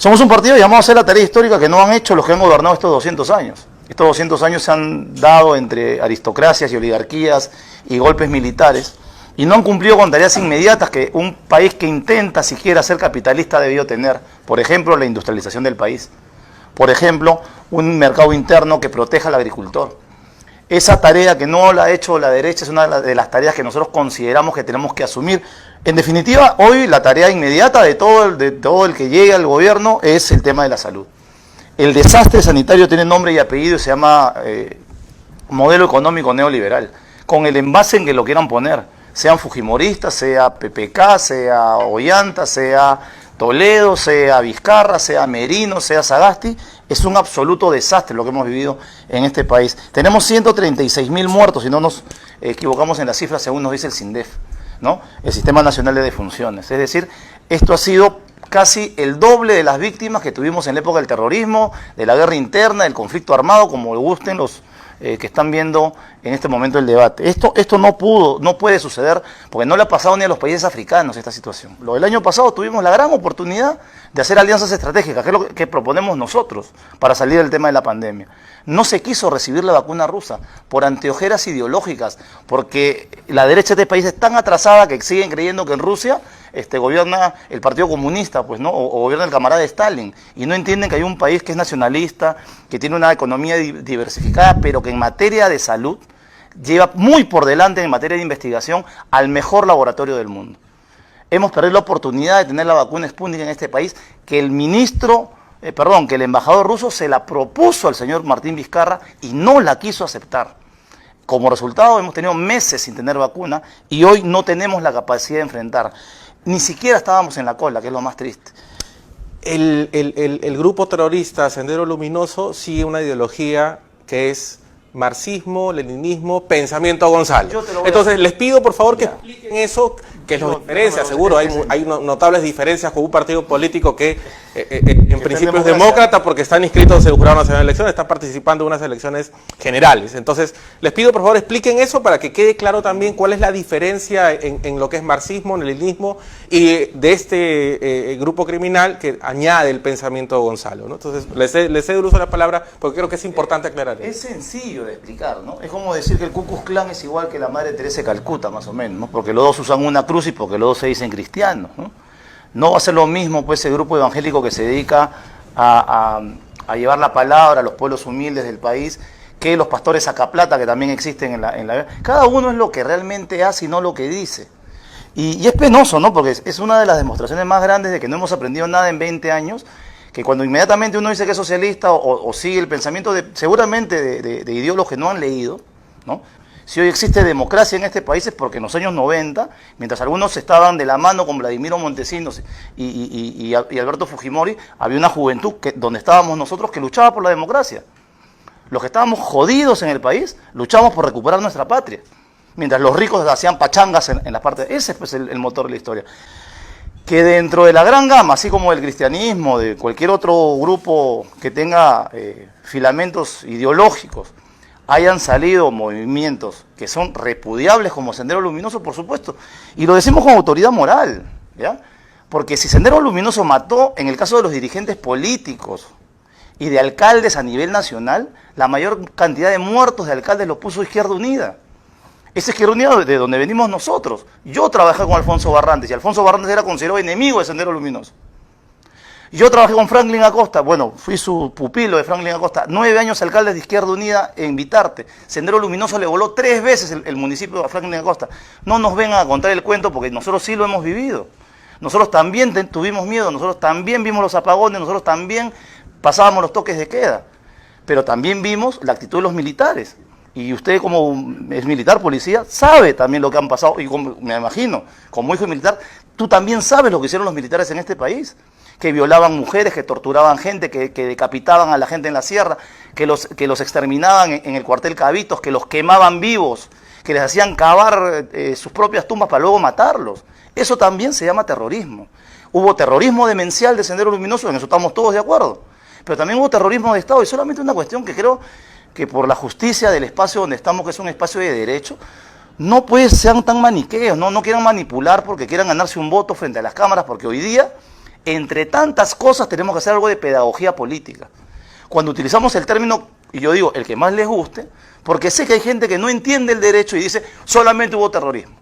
Somos un partido llamado a hacer la tarea histórica que no han hecho los que han gobernado estos 200 años. Estos 200 años se han dado entre aristocracias y oligarquías y golpes militares y no han cumplido con tareas inmediatas que un país que intenta siquiera ser capitalista debió tener. Por ejemplo, la industrialización del país. Por ejemplo, un mercado interno que proteja al agricultor. Esa tarea que no la ha hecho la derecha es una de las tareas que nosotros consideramos que tenemos que asumir. En definitiva, hoy la tarea inmediata de todo el que llegue al gobierno es el tema de la salud. El desastre sanitario tiene nombre y apellido y se llama modelo económico neoliberal, con el envase en que lo quieran poner, sean fujimoristas, sea PPK, sea Ollanta, sea Toledo, sea Vizcarra, sea Merino, sea Sagasti. Es un absoluto desastre lo que hemos vivido en este país. Tenemos 136.000 muertos, si no nos equivocamos en las cifras según nos dice el SINDEF, ¿no? El Sistema Nacional de Defunciones. Es decir, esto ha sido casi el doble de las víctimas que tuvimos en la época del terrorismo, de la guerra interna, del conflicto armado, como le gusten los que están viendo en este momento el debate. Esto no puede suceder porque no le ha pasado ni a los países africanos esta situación. Lo del año pasado tuvimos la gran oportunidad de hacer alianzas estratégicas, que es lo que proponemos nosotros para salir del tema de la pandemia. No se quiso recibir la vacuna rusa por anteojeras ideológicas, porque la derecha de este país es tan atrasada que siguen creyendo que en Rusia gobierna el Partido Comunista, pues, ¿no? O gobierna el camarada de Stalin, y no entienden que hay un país que es nacionalista, que tiene una economía diversificada, pero que en materia de salud lleva muy por delante en materia de investigación al mejor laboratorio del mundo. Hemos perdido la oportunidad de tener la vacuna Sputnik en este país, que que el embajador ruso se la propuso al señor Martín Vizcarra y no la quiso aceptar. Como resultado hemos tenido meses sin tener vacuna y hoy no tenemos la capacidad de enfrentar. Ni siquiera estábamos en la cola, que es lo más triste. El grupo terrorista Sendero Luminoso sigue una ideología que es marxismo, leninismo, pensamiento Gonzalo. Entonces les pido por favor que expliquen eso, que los diferencia, seguro, hay notables diferencias con un partido político que en principio es demócrata porque están inscritos en el Jurado Nacional de Elecciones, están participando en unas elecciones generales. Entonces les pido por favor expliquen eso para que quede claro también cuál es la diferencia en lo que es marxismo, leninismo y de este grupo criminal que añade el pensamiento Gonzalo, ¿no? Entonces les cedo el uso de la palabra porque creo que es importante aclarar eso. Es sencillo de explicar, ¿no? Es como decir que el Ku Klux Klan es igual que la Madre Teresa de Calcuta, más o menos, ¿no? Porque los dos usan una cruz y porque los dos se dicen cristianos, ¿no? No va a ser lo mismo pues ese grupo evangélico que se dedica a llevar la palabra a los pueblos humildes del país que los pastores sacaplata que también existen en la... Cada uno es lo que realmente hace y no lo que dice. Y es penoso, ¿no? Porque es una de las demostraciones más grandes de que no hemos aprendido nada en 20 años, que cuando inmediatamente uno dice que es socialista o sigue el pensamiento seguramente de ideólogos que no han leído, ¿no? Si hoy existe democracia en este país es porque en los años 90, mientras algunos estaban de la mano con Vladimiro Montesinos y Alberto Fujimori, había una juventud donde estábamos nosotros que luchaba por la democracia. Los que estábamos jodidos en el país, luchamos por recuperar nuestra patria. Mientras los ricos hacían pachangas en las partes. Ese es pues, el motor de la historia. Que dentro de la gran gama, así como del cristianismo, de cualquier otro grupo que tenga filamentos ideológicos, hayan salido movimientos que son repudiables como Sendero Luminoso, por supuesto. Y lo decimos con autoridad moral, ¿ya? Porque si Sendero Luminoso mató, en el caso de los dirigentes políticos y de alcaldes a nivel nacional, la mayor cantidad de muertos de alcaldes lo puso Izquierda Unida. Esa Izquierda Unida de donde venimos nosotros. Yo trabajé con Alfonso Barrantes y Alfonso Barrantes era considerado enemigo de Sendero Luminoso. Yo trabajé con Franklin Acosta, bueno, fui su pupilo de Franklin Acosta, 9 años alcalde de Izquierda Unida en Vitarte. Sendero Luminoso le voló 3 veces el municipio de Franklin Acosta. No nos vengan a contar el cuento porque nosotros sí lo hemos vivido. Nosotros también tuvimos miedo, nosotros también vimos los apagones, nosotros también pasábamos los toques de queda. Pero también vimos la actitud de los militares. Y usted como es militar, policía, sabe también lo que han pasado. Y me imagino, como hijo militar, tú también sabes lo que hicieron los militares en este país. Que violaban mujeres, que torturaban gente, que decapitaban a la gente en la sierra, que los exterminaban en el cuartel Cabitos, que los quemaban vivos, que les hacían cavar sus propias tumbas para luego matarlos. Eso también se llama terrorismo. Hubo terrorismo demencial de Sendero Luminoso, en eso estamos todos de acuerdo. Pero también hubo terrorismo de Estado, y solamente una cuestión que creo que por la justicia del espacio donde estamos, que es un espacio de derecho, no sean tan maniqueos, no quieran manipular porque quieran ganarse un voto frente a las cámaras, porque hoy día entre tantas cosas tenemos que hacer algo de pedagogía política. Cuando utilizamos el término, y yo digo, el que más les guste, porque sé que hay gente que no entiende el derecho y dice, solamente hubo terrorismo.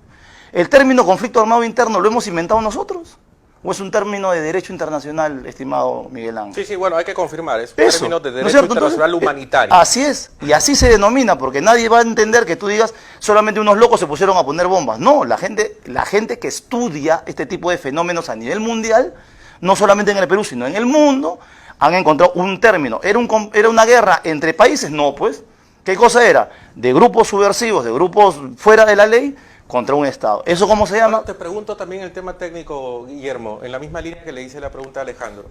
¿El término conflicto armado interno lo hemos inventado nosotros? ¿O es un término de derecho internacional, estimado Miguel Ángel? Sí, bueno, hay que confirmar, es un Eso, término de ¿no es derecho cierto? internacional Entonces, humanitario. Así es, y así se denomina, porque nadie va a entender que tú digas, solamente unos locos se pusieron a poner bombas. No, la gente que estudia este tipo de fenómenos a nivel mundial, no solamente en el Perú, sino en el mundo, han encontrado un término. ¿Era una guerra entre países? No, pues. ¿Qué cosa era? De grupos subversivos, de grupos fuera de la ley, contra un Estado. ¿Eso cómo se llama? Bueno, te pregunto también el tema técnico, Guillermo, en la misma línea que le hice la pregunta a Alejandro.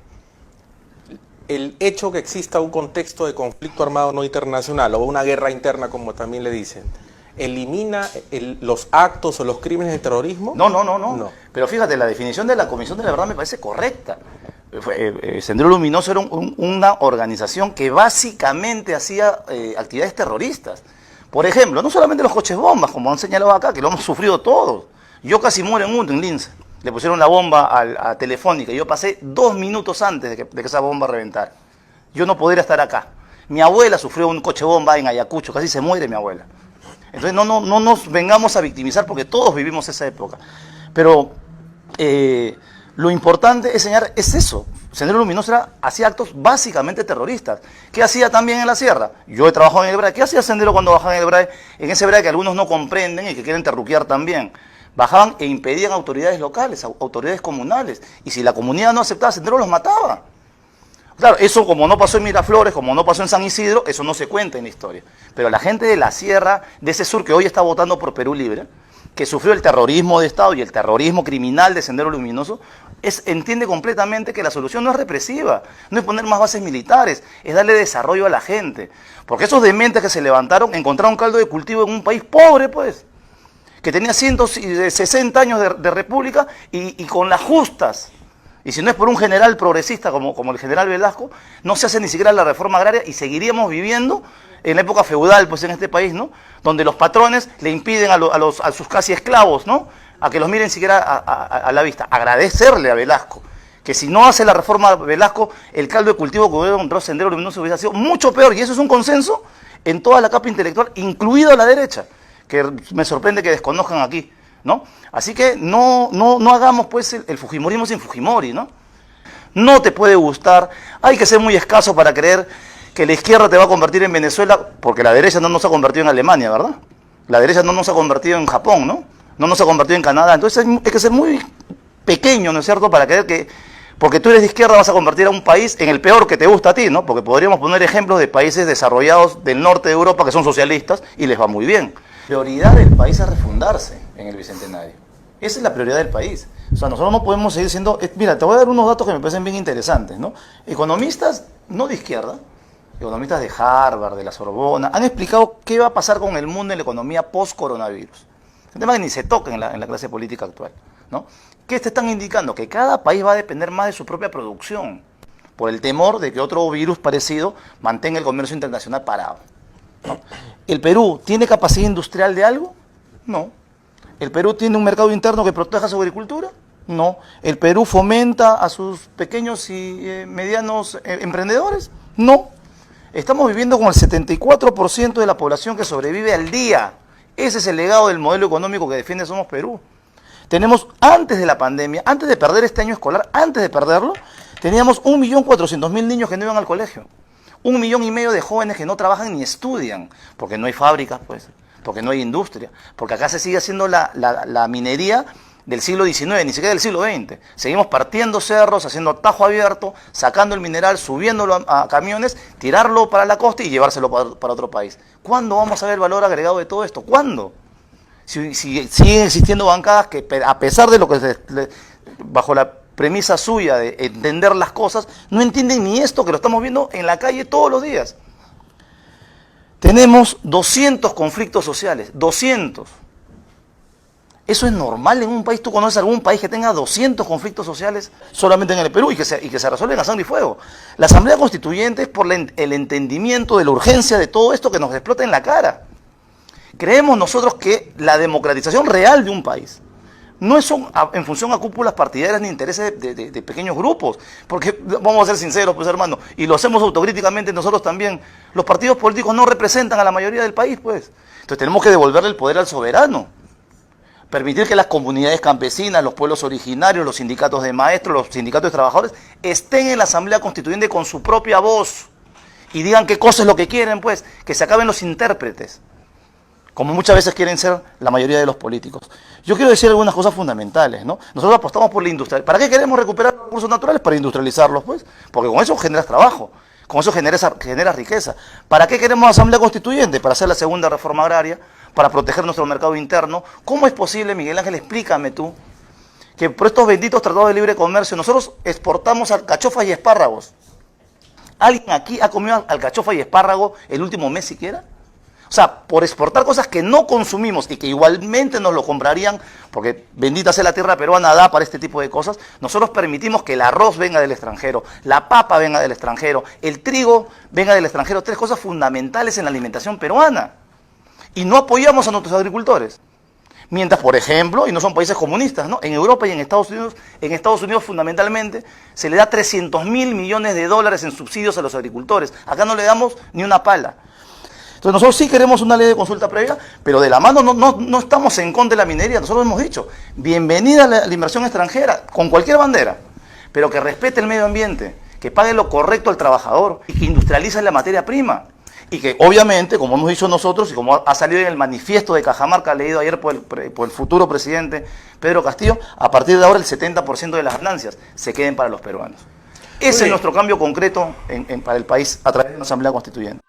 El hecho que exista un contexto de conflicto armado no internacional o una guerra interna, como también le dicen, ¿elimina los actos o los crímenes de terrorismo? No. Pero fíjate, la definición de la Comisión de la Verdad me parece correcta. Sendero Luminoso era una organización que básicamente hacía actividades terroristas. Por ejemplo, no solamente los coches bombas, como han señalado acá, que lo hemos sufrido todos. Yo casi muero en uno, en Lince. Le pusieron la bomba a Telefónica. Yo pasé 2 minutos antes de que esa bomba reventara. Yo no podría estar acá. Mi abuela sufrió un coche bomba en Ayacucho, casi se muere mi abuela. Entonces no nos vengamos a victimizar porque todos vivimos esa época. Pero lo importante es señalar, es eso. Sendero Luminoso hacía actos básicamente terroristas. ¿Qué hacía también en la sierra? Yo he trabajado en el BRAE. ¿Qué hacía Sendero cuando bajaba en el BRAE? En ese BRAE que algunos no comprenden y que quieren terruquear también. Bajaban e impedían autoridades locales, autoridades comunales. Y si la comunidad no aceptaba, Sendero los mataba. Claro, eso como no pasó en Miraflores, como no pasó en San Isidro, eso no se cuenta en la historia. Pero la gente de la sierra, de ese sur que hoy está votando por Perú Libre, que sufrió el terrorismo de Estado y el terrorismo criminal de Sendero Luminoso, entiende completamente que la solución no es represiva, no es poner más bases militares, es darle desarrollo a la gente. Porque esos dementes que se levantaron encontraron caldo de cultivo en un país pobre, pues, que tenía 160 años de república y con las justas. Y si no es por un general progresista como el general Velasco, no se hace ni siquiera la reforma agraria y seguiríamos viviendo en la época feudal, pues en este país, ¿no? Donde los patrones le impiden a sus casi esclavos, ¿no? A que los miren siquiera a la vista. Agradecerle a Velasco, que si no hace la reforma Velasco, el caldo de cultivo que hubiera encontrado Sendero Luminoso hubiera sido mucho peor. Y eso es un consenso en toda la capa intelectual, incluido la derecha, que me sorprende que desconozcan aquí, ¿no? Así que no hagamos pues el fujimorismo sin Fujimori, ¿no? No te puede gustar, hay que ser muy escaso para creer que la izquierda te va a convertir en Venezuela, porque la derecha no nos ha convertido en Alemania, ¿verdad? La derecha no nos ha convertido en Japón, ¿no? No nos ha convertido en Canadá. Entonces hay que ser muy pequeño, ¿no es cierto?, para creer que porque tú eres de izquierda vas a convertir a un país en el peor que te gusta a ti, ¿no? Porque podríamos poner ejemplos de países desarrollados del norte de Europa que son socialistas y les va muy bien. La prioridad del país es refundarse en el Bicentenario. Esa es la prioridad del país. O sea, nosotros no podemos seguir siendo... Mira, te voy a dar unos datos que me parecen bien interesantes, ¿no? Economistas, no de izquierda, economistas de Harvard, de la Sorbona, han explicado qué va a pasar con el mundo en la economía post-coronavirus. Un tema que ni se toca en la clase política actual, ¿no? ¿Qué te están indicando? Que cada país va a depender más de su propia producción, por el temor de que otro virus parecido mantenga el comercio internacional parado, ¿no? ¿El Perú tiene capacidad industrial de algo? No. ¿El Perú tiene un mercado interno que proteja su agricultura? No. ¿El Perú fomenta a sus pequeños y medianos emprendedores? No. Estamos viviendo con el 74% de la población que sobrevive al día. Ese es el legado del modelo económico que defiende Somos Perú. Tenemos, antes de la pandemia, antes de perder este año escolar, antes de perderlo, teníamos 1.400.000 niños que no iban al colegio. 1,5 millones de jóvenes que no trabajan ni estudian, porque no hay fábricas, pues, porque no hay industria, porque acá se sigue haciendo la minería del siglo XIX, ni siquiera del siglo XX. Seguimos partiendo cerros, haciendo tajo abierto, sacando el mineral, subiéndolo a camiones, tirarlo para la costa y llevárselo para otro país. ¿Cuándo vamos a ver el valor agregado de todo esto? ¿Cuándo? Si siguen existiendo bancadas que, a pesar de lo que bajo la premisa suya de entender las cosas, no entienden ni esto que lo estamos viendo en la calle todos los días. Tenemos 200 conflictos sociales, 200. ¿Eso es normal en un país? ¿Tú conoces algún país que tenga 200 conflictos sociales solamente en el Perú y que se resuelven a sangre y fuego? La Asamblea Constituyente es por el entendimiento de la urgencia de todo esto que nos explota en la cara. Creemos nosotros que la democratización real de un país no son en función a cúpulas partidarias ni intereses de pequeños grupos, porque vamos a ser sinceros, pues hermano, y lo hacemos autocríticamente nosotros también, los partidos políticos no representan a la mayoría del país, pues. Entonces tenemos que devolverle el poder al soberano, permitir que las comunidades campesinas, los pueblos originarios, los sindicatos de maestros, los sindicatos de trabajadores, estén en la Asamblea Constituyente con su propia voz y digan qué cosa es lo que quieren, pues, que se acaben los intérpretes, como muchas veces quieren ser la mayoría de los políticos. Yo quiero decir algunas cosas fundamentales, ¿no? Nosotros apostamos por la industria. ¿Para qué queremos recuperar los recursos naturales? Para industrializarlos, pues, porque con eso generas trabajo, con eso generas riqueza. ¿Para qué queremos Asamblea Constituyente? Para hacer la segunda reforma agraria, para proteger nuestro mercado interno. ¿Cómo es posible, Miguel Ángel, explícame tú, que por estos benditos tratados de libre comercio nosotros exportamos alcachofas y espárragos? ¿Alguien aquí ha comido alcachofa y espárrago el último mes siquiera? O sea, por exportar cosas que no consumimos y que igualmente nos lo comprarían, porque bendita sea la tierra peruana, da para este tipo de cosas, nosotros permitimos que el arroz venga del extranjero, la papa venga del extranjero, el trigo venga del extranjero, 3 cosas fundamentales en la alimentación peruana. Y no apoyamos a nuestros agricultores. Mientras, por ejemplo, y no son países comunistas, ¿no? En Europa y en Estados Unidos fundamentalmente, se le da 300.000 millones de dólares en subsidios a los agricultores. Acá no le damos ni una pala. Entonces nosotros sí queremos una ley de consulta previa, pero de la mano no estamos en contra de la minería. Nosotros hemos dicho, bienvenida a la inversión extranjera, con cualquier bandera, pero que respete el medio ambiente, que pague lo correcto al trabajador y que industrialice la materia prima. Y que obviamente, como hemos dicho nosotros y como ha salido en el manifiesto de Cajamarca, leído ayer por el futuro presidente Pedro Castillo, a partir de ahora el 70% de las ganancias se queden para los peruanos. Ese es nuestro cambio concreto para el país a través de una Asamblea Constituyente.